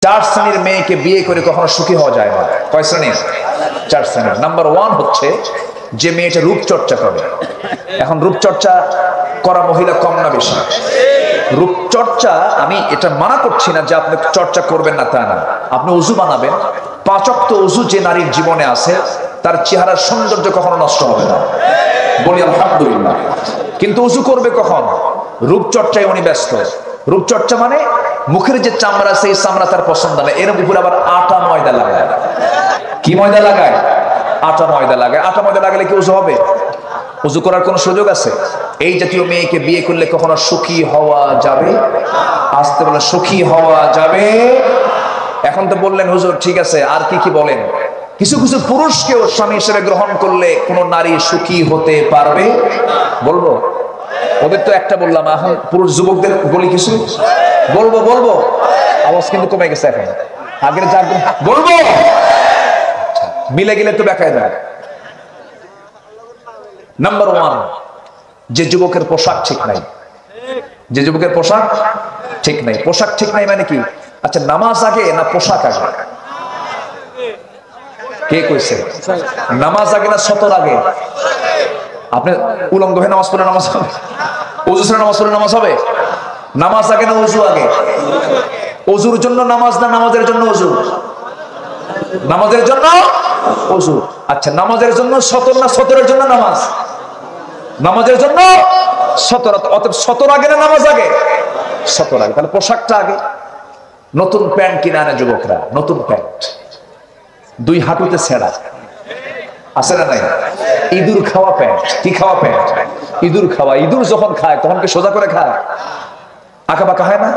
চার শ্রেণীর মেয়েকে বিয়ে করে কখনো সুখী হওয়া যায় না। কয় শ্রেণীর? চার শ্রেণীর। নাম্বার 1 হচ্ছে যে মেয়েটা রূপচর্চা করে। এখন রূপচর্চা করা মহিলা কম না বেশি? রূপচর্চা, আমি এটা মানা করছি না যে আপনি চর্চা করবেন না, তা না। আপনি উজু বানাবেন, 5 ওয়াক্ত উজু যে নারীর জীবনে আছে তার চেহারার সৌন্দর্য কখনো নষ্ট হবে না, বলি আলহামদুলিল্লাহ। কিন্তু উজু করবে কখন? রূপচর্চায় উনি ব্যস্ত। রূপচর্চা মানে মুখের যে চামড়া, সেই চামড়া তার পছন্দ না, এর উপরে আবার আটা ময়দা লাগায়। কি ময়দা লাগায়? আটা ময়দা লাগায়। আটা ময়দা লাগালে কি উজু হবে? উজু করার কোন সুযোগ আছে? এই জাতীয় মেয়েকে বিয়ে করলে কখনো সুখী হওয়া যাবে? আসতে বলে সুখী হওয়া যাবে। এখন তো বললেন হুজুর ঠিক আছে, আর কি কি বলেন? কিছু কিছু পুরুষকেও স্বামী হিসেবে গ্রহণ করলে কোন নারী সুখী হতে পারবে? বলবো? ওদের তো একটা বললাম, এখন পুরুষ যুবকদের বলি কিছু। বলবো আওয়াজ কিন্তু কমে গেছে এখন, আগের যা বলবো মিলে গেলে তো দেখায় না। নাম্বার 1, যে যুবকের পোশাক ঠিক নাই। যে যুবকের পোশাক ঠিক নাই। পোশাক ঠিক নাই মানে কি? আচ্ছা, নামাজ আগে না পোশাক আগে? কে কইছে? নামাজ আগে না সতর আগে? আপনি উলঙ্গ হয়ে নামাজ পড়লে নামাজ হবে? ওযু ছাড়া নামাজ পড়লে নামাজ হবে? নামাজ আগে না ওযু আগে? ওযুর জন্য নামাজ না নামাজের জন্য ওযু? নামাজের জন্য ওযু। আচ্ছা, নামাজের জন্য সতর না সতরের জন্য নামাজ? নামাজের জন্য সতর। অতএব সতর আগে না নামাজ আগে? সতর আগে। তাহলে পোশাকটা আগে। নতুন প্যান্ট কিনে আনে যুবকরা, নতুন প্যান্ট 2 হাঁটুতে ছেঁড়া, আছে না নাই? ইঁদুর খাওয়া প্যান্ট। কি খাওয়া প্যান্ট? ইঁদুর খাওয়া। ইঁদুর যখন খায় তখন কি সোজা করে খায়? আঁকা বাঁকা হয় না,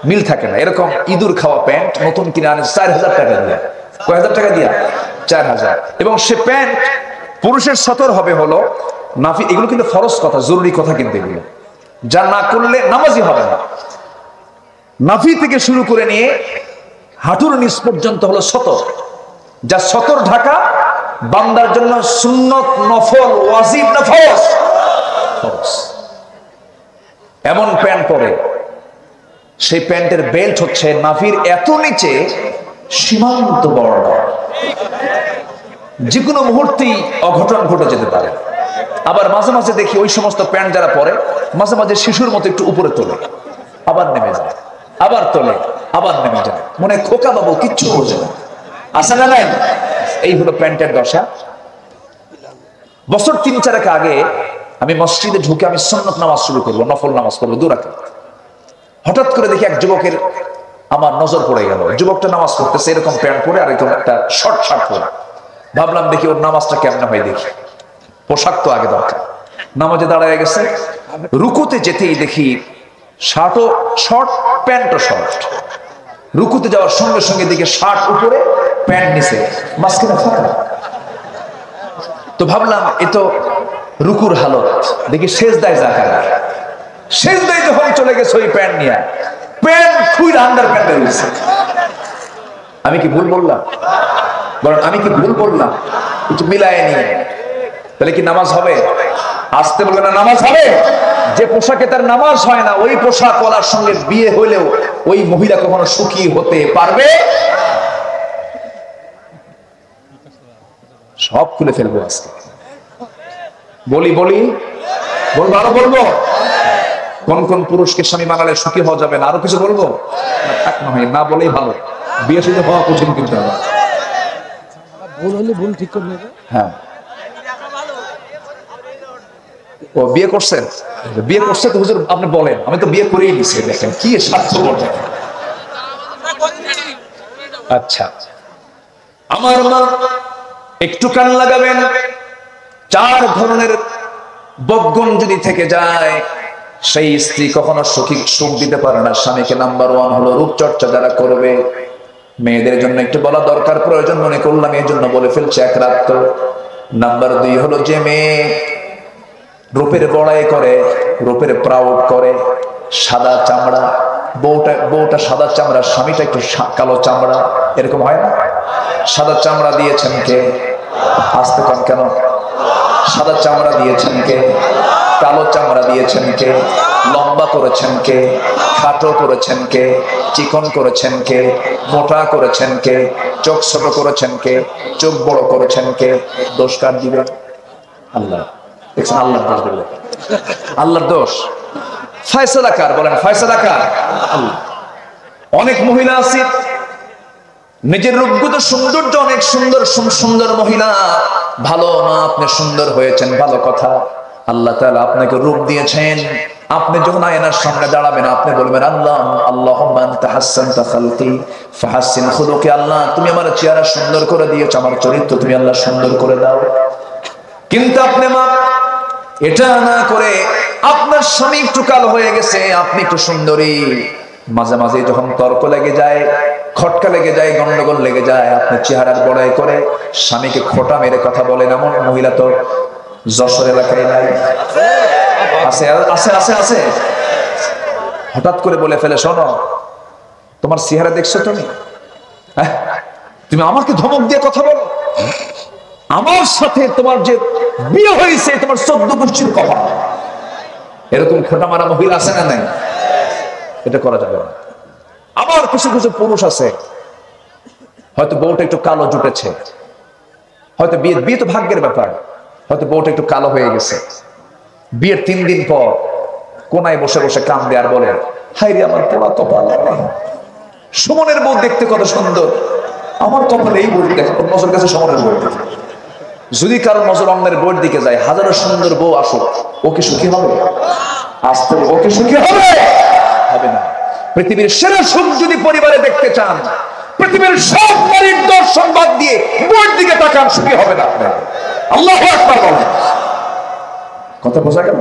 মিল থাকে না। এরকম ইঁদুর খাওয়া প্যান্ট নতুন কিনে আনে 4000 টাকা দিয়ে। কয় হাজার টাকা দিয়া? 4000। এবং সে প্যান্ট পুরুষের সতর হবে হলো নাফি। এগুলো কিন্তু ফরজ কথা, জরুরি কথা, কিন্তু এগুলো যা না করলে নামাজই হবে না। নাফি থেকে শুরু করে নিয়ে হাঁটুর নিচ পর্যন্ত হলো সতর। যা সতর ঢাকা বান্দার জন্য সুন্নত, নফল, ওয়াজিব না ফরজ? ফরজ। এমন প্যান্ট পরে, সেই প্যান্টের বেল্ট হচ্ছে নাভির এত নিচে সীমান্ত বড়, যে কোনো মুহূর্তেই অঘটন ঘটে যেতে পারে। আবার মাঝে মাঝে দেখি ওই সমস্ত প্যান্ট যারা পরে মাঝে মাঝে শিশুর মতো একটু উপরে তোলে, আবার নেমে যায়, আবার তোলে, আবার নেমে যায়, মনে খোকা বাবু কিচ্ছু বোঝে না। আসে না নাই? এই হলো প্যান্টের দশা। বছর 3-4 আগে আমি মসজিদে ঢুকে আমি সুন্নত নামাজ শুরু করবো, নফল নামাজ পড়বো 2 রাকাত। হঠাৎ করে দেখি এক যুবকের আমার নজর পড়ে গেল। যুবকটা নামাজ পড়তেছে এরকম প্যান্ট পরে আর এরকম একটা শর্ট শার্ট পরে। ভাবলাম দেখি ওর নামাজটা কেমনে হয় দেখি। পোশাক তো আগে দরকার। নামাজে দাঁড়ায় গেছে, রুকুতে যেতেই দেখি শার্টও শর্ট, প্যান্টও শর্ট। রুকুতে যাওয়ার সঙ্গে সঙ্গে দেখি শার্ট উপরে, প্যান্ট নিচে, মাঝখানে ফাঁকা। তো ভাবলাম এ তো রুকুর হালত, দেখি সেজদায় জায়গা। সেজদায় যখন চলে গেছে ওই প্যান্ট নিয়ে, প্যান্ট খুইরা আন্ডার প্যান্ট রয়েছে। আমি কি ভুল বললাম? বলেন আমি কি ভুল বললাম? একটু মিলায় নিয়ে তাহলে কি নামাজ হবে? আসতে বলবে না নামাজ হবে? যে পোশাকে তার নামাজ হয় না, ওই পোশাক ওয়ালার সঙ্গে বিয়ে হইলেও ওই মহিলা কখনো সুখী হতে পারবে? সব খুলে ফেলবো আজকে। বলবো, আরো বলবো কোন কোন পুরুষকে স্বামী বানালে সুখী হওয়া যাবে না, আরো কিছু বলবো? থাক না হয়, না বলেই ভালো। বিয়ে শুধু হওয়া কঠিন কিন্তু ভুল হলে ভুল ঠিক করে নেবে। হ্যাঁ, ও বিয়ে করছেন? বিয়ে করছে তো হুজুর আপনি বলেন, আমি তো বিয়ে করেই নিছি। দেখেন কি স্বার্থপর। আচ্ছা, আমার মা একটু কান লাগাবেন। 4 ধরনের বদগুণ যদি থেকে যায় সেই স্ত্রী কখনো সুখ দিতে পারে না স্বামীকে। নাম্বার 1 হলো রূপচর্চা যারা করবে। মেয়েদের জন্য একটু বলা দরকার, প্রয়োজন মনে করলাম এই জন্য বলে ফেলছে এক রাত তো। নাম্বার 2 হলো যে মেয়ে রূপের বড়াই করে, রূপের প্রাউড করে, সাদা চামড়া, বউটা সাদা চামড়া, স্বামীটা একটু কালো চামড়া, এরকম হয় না? সাদা চামড়া দিয়েছেন কে? আসতে কন কেন? সাদা চামড়া দিয়েছেন কে? কালো চামড়া দিয়েছেন কে? লম্বা করেছেন কে? খাটো করেছেন কে? চিকন করেছেন কে? মোটা করেছেন কে? চোখ ছোট করেছেন কে? চোখ বড় করেছেন কে? দোষ কার দিবেন? আল্লাহ। দেখছেন আল্লাহর দোষ দিবেন, আল্লাহর দোষ। ফয়সালা কার বলেন? ফয়সালা কার? আল্লাহ। অনেক মহিলা আছে নিজের রূপগত সৌন্দর্য অনেক সুন্দর সুন্দর মহিলা, ভালো মা আপনি সুন্দর হয়েছেন, ভালো কথা। আল্লাহ তাআলা আপনাকে রূপ দিয়েছেন, আপনি যখন আয়নার সামনে দাঁড়াবেন আপনি বলবেন আল্লাহ আল্লাহুম্মা আনতা হাসসানতা খালকি ফাহাসসিন খুলুকি। আল্লাহ তুমি আমার চেহারা সুন্দর করে দিয়েছো, আমার চরিত্র তুমি আল্লাহ সুন্দর করে দাও। কিন্তু আপনি মা এটা না করে আপনার স্বামী একটু কালো হয়ে গেছে, আপনি একটু সুন্দরী, মাঝে মাঝে যখন তর্ক লেগে যায়, খটকা লেগে যায়, গন্ডগোল লেগে যায়, আপনি চেহারার বড়াই করে স্বামীকে খোঁটা মেরে কথা বলেন, এমন মহিলা তো যশোর এলাকায় নাই? আছে আছে আছে আছে। হঠাৎ করে বলে ফেলে, শোনো তোমার চেহারা দেখছো তুমি? হ্যাঁ, তুমি আমাকে ধমক দিয়ে কথা বলো? আমার সাথে তোমার যে বিয়ে হয়েছে তোমার 14 গোষ্ঠীর কথা। এরকম খোঁটা মারা মহিলা আছে না নাই? এটা করা যাবে না। আবার কিছু কিছু পুরুষ আছে, হয়তো বউটা একটু কালো জুটেছে, হয়তো বিয়ে তো ভাগ্যের ব্যাপার, হয়তো বউটা একটু কালো হয়ে গেছে, বিয়ের 3 দিন পর কোনায় বসে বসে কান্দে আর বলে, হায় রে আমার পোড়া কপাল, সুমনের বউ দেখতে কত সুন্দর, আমার কপালে এই বউ দেখো। নজর কাছে সুমনের বউ। যদি কারো নজর অন্যের বউয়ের দিকে যায়, হাজারো সুন্দর বউ আসুক, ওকে সুখী হবে? আসতে ওকে সুখী হবে? হবে না। পৃথিবীর সেরা সুখ যদি পরিবারে দেখতে চান, পৃথিবীর সব নারীর দর্শন বাদ দিয়ে বউয়ের দিকে তাকান, সুখী হবে না আপনার। আল্লাহু আকবার বলেন। কথা বোঝা গেল?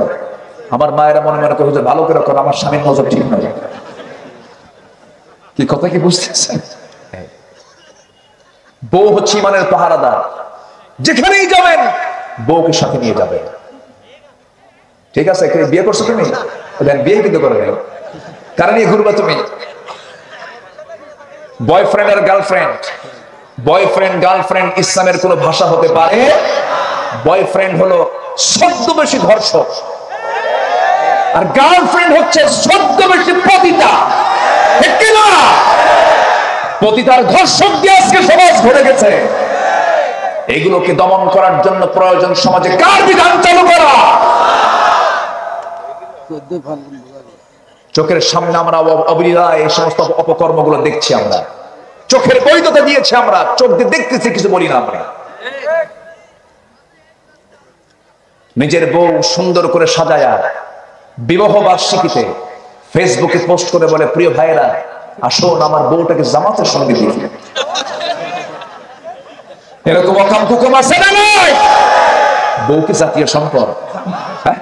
আমার মায়েরা মনে মনে করে, ভালো করে কর, আমার স্বামীর নজর ঠিক নয়। কি কথা কি বুঝতেছেন? বউ হচ্ছে ইমানের পাহারাদার, যেখানেই যাবেন বউকে সাথে নিয়ে যাবে। ঠিক আছে, বিয়ে করছো তুমি? বিয়ে কিন্তু করে নেই, কারণ নিয়ে ঘুরবা তুমি? বয়ফ্রেন্ড আর গার্লফ্রেন্ড, বয়ফ্রেন্ড গার্লফ্রেন্ড ইসলামের কোন ভাষা হতে পারে? বয়ফ্রেন্ড হলো ছদ্মবেশী ধর্ষক, আর গার্লফ্রেন্ড হচ্ছে ছদ্মবেশী পতিতা। ঠিক না? পতিতার ধর্ষক দিয়ে আজকে সমাজ ভরে গেছে। এগুলোকে দমন করার জন্য প্রয়োজন সমাজে কার বিধান চালু করা? চোখের সামনে আমরা অবিরায় এই সমস্ত অপকর্মগুলো দেখছি, আমরা চোখের বৈধতা দিয়েছি, আমরা চোখ দিয়ে দেখতেছি, কিছু বলি না। আমরা নিজের বউ সুন্দর করে সাজায়া বিবাহ বার্ষিকীতে ফেসবুকে পোস্ট করে বলে, প্রিয় ভাইয়েরা আসুন আমার বউটাকে জামাতের সঙ্গে দেখি। এরকম অকাম কুকুম আছে না নাই? বউ কি জাতীয় সম্পদ? হ্যাঁ,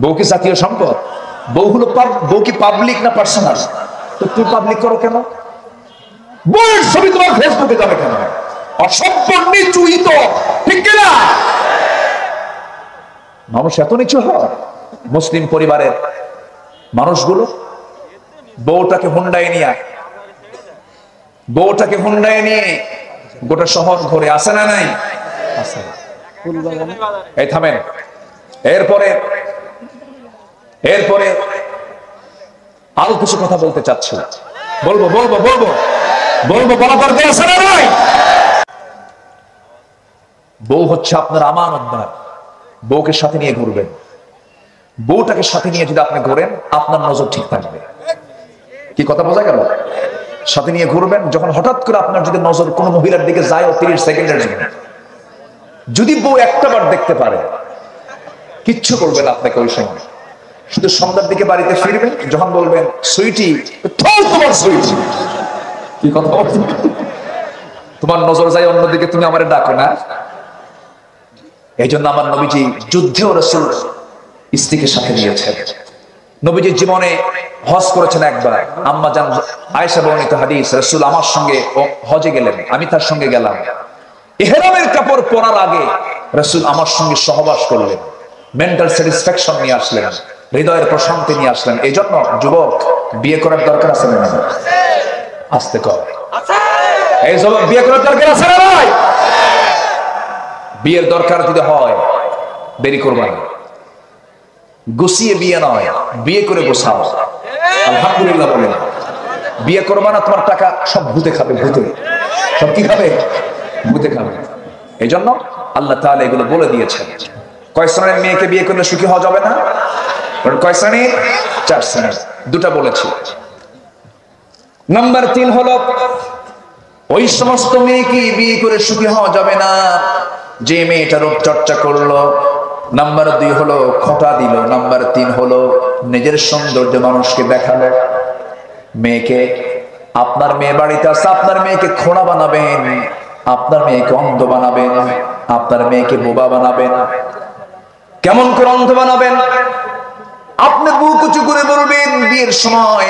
বউ কি জাতীয় সম্পদ? বউ হলো বউ কি পাবলিক না পার্সোনাল? তো তুমি পাবলিক করো কেন? বউয়ের ছবি তোমার ফেসবুকে যাবে কেন? অসভ্য নিচু ইত, ঠিক কিনা? মানুষ এত নিচু হয়? মুসলিম পরিবারের মানুষগুলো বউটাকে হুন্ডায় নিয়ে গোটা শহর ঘুরে, আসে না নাই? এই থামেন। এরপরে আরো কিছু কথা বলতে চাচ্ছি। বলবো বলা দরকার আছে না নাই? বউ হচ্ছে আপনার আমানতদার, বউকে সাথে নিয়ে ঘুরবেন। বউটাকে সাথে নিয়ে যদি আপনি ঘুরেন, আপনার নজর ঠিক থাকবে। কি কথা বোঝা গেল? সাথে নিয়ে ঘুরবেন, যখন হঠাৎ করে আপনার যদি নজর কোনো মহিলার দিকে যায় 30 সেকেন্ডের জন্য, যদি বউ একটা বার দেখতে পারে, কিচ্ছু করবে না আপনাকে ওই সময়। শুধু সন্ধ্যার দিকে বাড়িতে ফিরবেন, যখন বলবেন সুইটি, তোমার সুইটি, কি কথা বলছো? তোমার নজর যায় অন্যদিকে, তুমি আমারে ডাকো না। এই জন্য আমার নবীজি যুদ্ধেও রাসূল স্ত্রীকে সাথে নিয়েছেন। নবীজি জীবনে হজ করেছেন একবার। আম্মা জান আয়েশা বর্ণিত হাদিস, রাসূল আমার সঙ্গে হজে গেলেন, আমি তার সঙ্গে গেলাম। ইহরামের কাপড় পরার আগে রাসূল আমার সঙ্গে সহবাস করলেন, মেন্টাল স্যাটিসফ্যাকশন নিয়ে আসলেন, হৃদয়ের প্রশান্তি নিয়ে আসলেন। এই জন্য যুবক, বিয়ে করার দরকার আছে না? আসতে কর। এই যুবক, বিয়ে করার দরকার আছে না ভাই? বিয়ের দরকার যদি হয় দেরি করবা না। গুছিয়ে বিয়ে নয়, বিয়ে করে গোছাও। আলহামদুলিল্লাহ বলে। বিয়ে করবা না, তোমার টাকা সব ভূতে খাবে, ভূতে সব কি খাবে? ভূতে খাবে। এই জন্য আল্লাহ তাআলা এগুলো বলে দিয়েছেন। কয় শ্রেণীর মেয়েকে বিয়ে করলে সুখী হওয়া যাবে না? কয় শ্রেণীর? 4 শ্রেণীর। দুটা বলেছি। নাম্বার 3 হলো ওই সমস্ত মেয়েকে বিয়ে করে সুখী হওয়া যাবে না যে মেয়েটা রূপ চর্চা করলো। নাম্বার 2 হলো খোঁটা দিল। নাম্বার 3 হলো নিজের সৌন্দর্য মানুষকে দেখালো। মেয়েকে, আপনার মেয়ে বাড়িতে আছে, আপনার মেয়েকে খোঁড়া বানাবেন, আপনার মেয়েকে অন্ধ বানাবেন, আপনার মেয়েকে বোবা বানাবেন। কেমন করে অন্ধ বানাবেন? আপনি বুক উঁচু করে বলবেন বিয়ের সময়,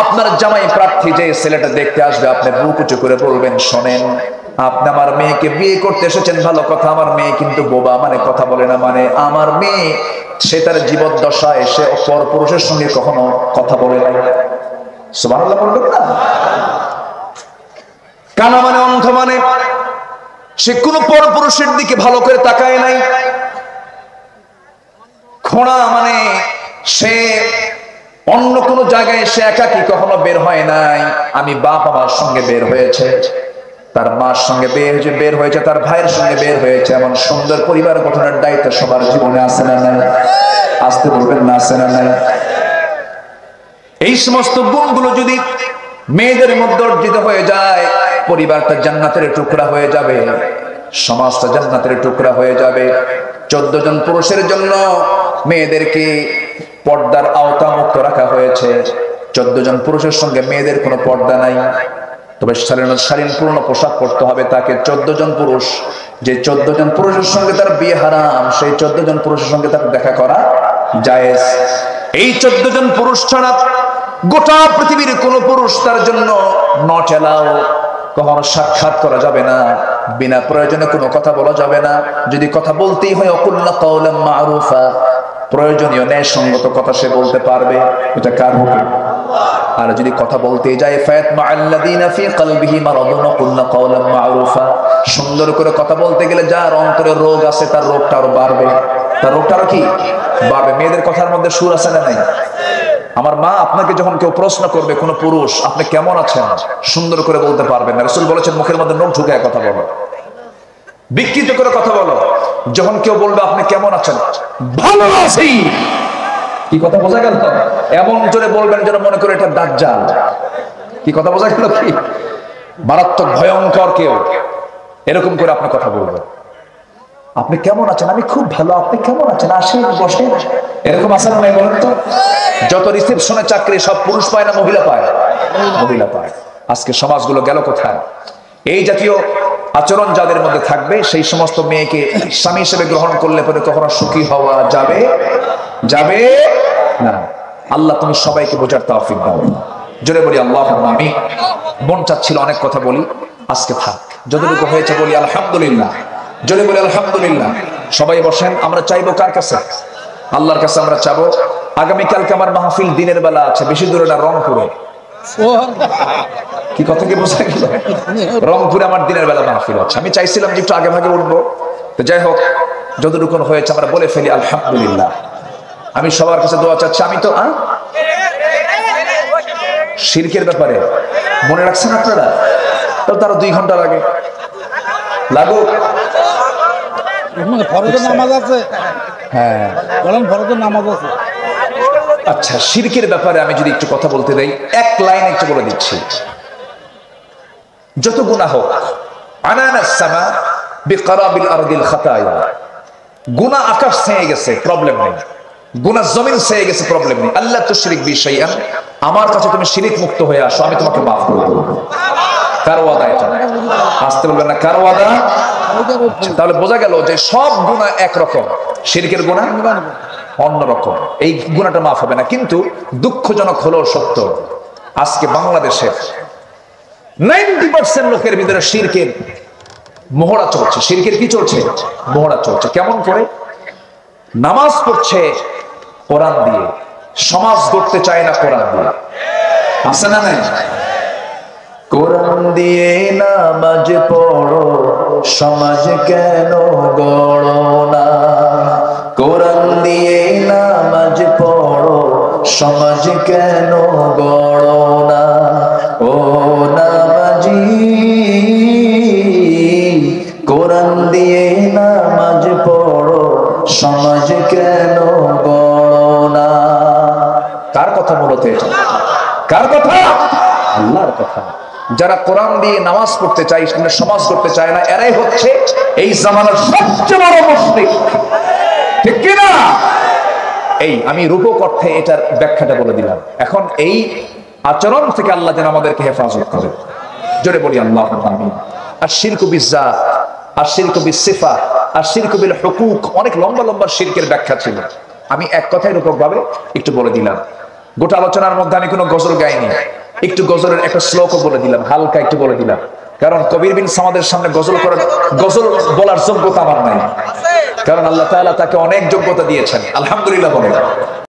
আপনার জামাই প্রার্থী যে ছেলেটা দেখতে আসবে, আপনি বুক উঁচু করে বলবেন, শোনেন, আপনি আমার মেয়েকে বিয়ে করতে এসেছেন ভালো কথা, আমার মেয়ে কিন্তু বোবা, মানে কথা বলে না, মানে আমার মেয়ে সে তার জীবদ্দশায় সে পর পুরুষের সঙ্গে কখনো কথা বলে নাই। সুবহানাল্লাহ বলবেন না? কানা মানে অন্ধ, মানে সে কোনো পর পুরুষের দিকে ভালো করে তাকায় নাই। খোঁড়া মানে সে অন্য কোনো জায়গায় সে একাকী কখনো বের হয় নাই। আমি বাপ আমার সঙ্গে বের হয়েছে, তার মার সঙ্গে বের হয়েছে, তার ভাইয়ের সঙ্গে বের হয়েছে। এমন সুন্দর পরিবার গঠনের দায়িত্ব সবার জীবনে আছে না নাই? আসতে বলবেন না, আছে না নাই? এই সমস্ত গুণগুলো যদি মেয়েদের মধ্যে অর্জিত হয়ে যায়, পরিবারটা জান্নাতের টুকরা হয়ে যাবে, সমাজটা জান্নাতের টুকরা হয়ে যাবে। 14 জন পুরুষের জন্য মেয়েদেরকে পর্দার আওতা মুক্ত রাখা হয়েছে। 14 জন পুরুষের সঙ্গে মেয়েদের কোনো পর্দা নাই, তবে শালীনপূর্ণ পোশাক পরতে হবে তাকে। 14 জন পুরুষ, যে 14 জন পুরুষের সঙ্গে তার বিয়ে হারাম, সেই 14 জন পুরুষের সঙ্গে তার দেখা করা জায়েজ। এই 14 জন পুরুষ ছাড়া গোটা পৃথিবীর কোন পুরুষ তার জন্য নট এলাও, কখনো সাক্ষাৎ করা যাবে না, বিনা প্রয়োজনে কোনো কথা বলা যাবে না। যদি কথা বলতেই হয় অকুল্লা কাওলাম মারুফা, প্রয়োজনীয় ন্যায়সঙ্গত কথা সে বলতে পারবে, এটা কার হুকুম? আর যদি কথা বলতে যায় ফায়াতমা আল্লাযীনা ফী কলবিহি মারাদুন কুল্লা কাওলাম মারুফা, সুন্দর করে কথা বলতে গেলে যার অন্তরে রোগ আছে তার রোগটা আরো বাড়বে, তার রোগটা আরো কি বাড়বে। মেয়েদের কথার মধ্যে সুর আছে না নাই? আমার মা, আপনাকে যখন কেউ প্রশ্ন করবে কোন পুরুষ আপনি কেমন আছেন, সুন্দর করে বলতে পারবেন না। রাসূল বলেছেন মুখের মধ্যে নখ ঢুকায় কথা বলো, বিকৃত করে কথা বলো। যখন কেউ বলবে আপনি কেমন আছেন, ভালো আছি, কি কথা বোঝা গেল? এমন জোরে বলবেন যেন মনে করে এটা দাজ্জাল। কি কথা বোঝা গেল? কি মারাত্মক ভয়ঙ্কর কেউ, এরকম করে আপনি কথা বলবেন। আপনি কেমন আছেন? আমি খুব ভালো, আপনি কেমন আছেন? আসেন বসেন, এরকম আছেন নাই বলেন তো? যত রিসেপশনে চাকরি সব পুরুষ পায় না মহিলা পায়? মহিলা পায়। আজকে সমাজগুলো গেল কোথায়? এই জাতীয় আচরণ যাদের মধ্যে থাকবে সেই সমস্ত মেয়েকে স্বামী হিসেবে গ্রহণ করলে পরে কখনো সুখী হওয়া যাবে যাবে না। আল্লাহ তুমি সবাইকে বোঝার তৌফিক দাও। জোরে বলি আল্লাহুম্মা আমিন। মন চাচ্ছিল অনেক কথা বলি, আজকে থাক, যতটুকু হয়েছে বলি আলহামদুলিল্লাহ। জোরে বলি আলহামদুলিল্লাহ। সবাই বসেন। আমরা চাইবো কার কাছে? আল্লাহর কাছে আমরা চাবো। আগামীকালকে আমার মাহফিল দিনের বেলা আছে, বেশি দূরে না, রংপুরে। কি কথা কি বোঝা গেল? রংপুরে আমার দিনের বেলা মাহফিল আছে। আমি চাইছিলাম যে একটু আগে ভাগে উঠবো, তো যাই হোক যতটুকু হয়েছে আমরা বলে ফেলি আলহামদুলিল্লাহ। আমি সবার কাছে দোয়া চাচ্ছি। আমি তো শিরকের ব্যাপারে মনে রাখছেন আপনারা? তো তারা 2 ঘন্টার আগে লাগুক। ফরজের নামাজ আছে। হ্যাঁ বলেন, ফরজের নামাজ আছে। আচ্ছা, শিরকের ব্যাপারে আমি যদি একটু কথা বলতে দেই, এক লাইন একটু বলে দিচ্ছি। যত গুনাহ হোক, আনানাস সামা বিকরাবিল আরদিল খাতায়া, গুনাহ আকাশ ছেয়ে গেছে, প্রবলেম নেই। গুনাহ জমিন ছেয়ে গেছে, প্রবলেম নেই। আল্লাহ তুশরিক বি শাইআন, আমার কাছে তুমি শিরক মুক্ত হয়ে আসো, আমি তোমাকে মাফ করে দেব। কার ওয়াদা এটা? আসতে বলবেন না, কার ওয়াদা? তাহলে বোঝা গেল যে সব গুনাহ একরকম, শিরকের গুনাহ অন্যরকম। এই গুনাহটা মাফ হবে না। কিন্তু দুঃখজনক হলো সত্য, আজকে বাংলাদেশে 90% লোকের ভিতরে শিরকের মহড়া চলছে। শিরকের কি চলছে? মহড়া চলছে। কেমন করে? নামাজ পড়ছে কোরআন দিয়ে, সমাজ গড়তে চায় না কোরআন দিয়ে। আছে না নাই? কোরআন দিয়ে নামাজ পড়ো, সমাজ কেন গড়ো না? কোরআন দিয়ে নামাজ পড়ো, সমাজ কেন গড়ো না? ও নামাজি, কোরআন দিয়ে নামাজ পড়ো, সমাজ কেন গড়ো না? কার কথা মূলত এটা? কার কথা? আল্লাহর কথা। যারা কোরআন দিয়ে নামাজ পড়তে চায়, সামনে সমাজ করতে চায় না, এরাই হচ্ছে এই জামানার সবচেয়ে বড় মুশরিক। ঠিক কি না? এই আমি রূপক অর্থে এটার ব্যাখ্যাটা বলে দিলাম। এখন এই আচরণ থেকে আল্লাহ যেন আমাদেরকে হেফাজত করে। জোরে বলি আল্লাহুম্মা আমিন। আর শিরকু বিজ্জাত, আর শিরকু বিসিফা, আর শিরকু বিল হুকুক, অনেক লম্বা লম্বা শিরকের ব্যাখ্যা ছিল। আমি এক কথায় রূপক ভাবে একটু বলে দিলাম। গোটা আলোচনার মধ্যে আমি কোনো গজল গাইনি, একটু গজলের একটা শ্লোকও বলে দিলাম, হালকা একটু বলে দিলাম। কারণ কবির বিন সামাদের সামনে গজল বলার যোগ্যতা আমার নাই, কারণ আল্লাহ তাআলা তাকে অনেক যোগ্যতা দিয়েছেন। আলহামদুলিল্লাহ বলে।